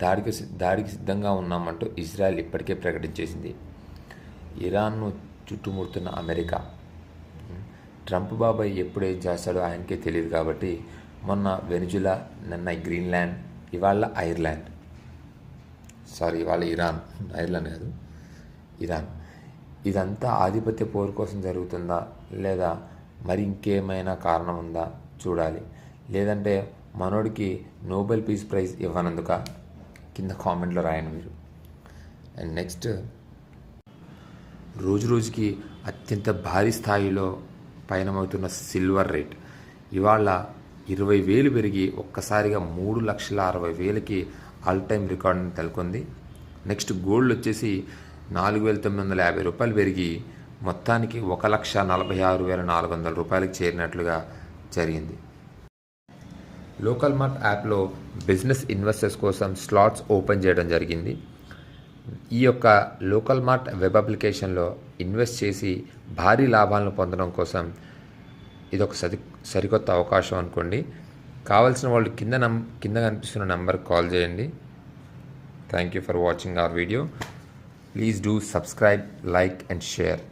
దాడికి సిద్ధంగా ఉన్నామంటూ ఇజ్రాయెల్ ఇప్పటికే ప్రకటించేసింది. ఇరాన్ను చుట్టుముడుతున్న అమెరికా, ట్రంప్ బాబాయ్ ఎప్పుడు ఏం చేస్తాడో ఆయనకే తెలియదు. కాబట్టి మొన్న వెనిజులా, నిన్న గ్రీన్లాండ్, ఇవాళ ఇరాన్, ఐర్లాండ్ కాదు ఇరాన్. ఇదంతా ఆధిపత్య పోరు కోసం జరుగుతుందా లేదా మరి ఇంకేమైనా కారణం ఉందా చూడాలి. లేదంటే మనోడికి నోబెల్ పీస్ ప్రైజ్ ఇవ్వనందుక కింద కామెంట్లో రాయండి మీరు. అండ్ నెక్స్ట్, రోజుకి అత్యంత భారీ స్థాయిలో పయనమవుతున్న సిల్వర్ రేట్ ఇవాళ 20,000 పెరిగి ఒక్కసారిగా 3,60,000కి ఆల్ టైమ్ రికార్డుని నెలకొంది. నెక్స్ట్ గోల్డ్ వచ్చేసి 4,950 రూపాయలు పెరిగి మొత్తానికి 1,46,400 రూపాయలకి చేరినట్లుగా జరిగింది. లోకల్ మార్ట్ యాప్లో బిజినెస్ ఇన్వెస్టర్స్ కోసం స్లాట్స్ ఓపెన్ చేయడం జరిగింది. ఈ యొక్క లోకల్ మార్ట్ వెబ్ అప్లికేషన్లో ఇన్వెస్ట్ చేసి భారీ లాభాలను పొందడం కోసం ఇదొక సరికొత్త అవకాశం అనుకోండి. కావాల్సిన వాళ్ళు కింద కనిపిస్తున్న నెంబర్కి కాల్ చేయండి. Thank you for watching our video. Please do subscribe, like and share.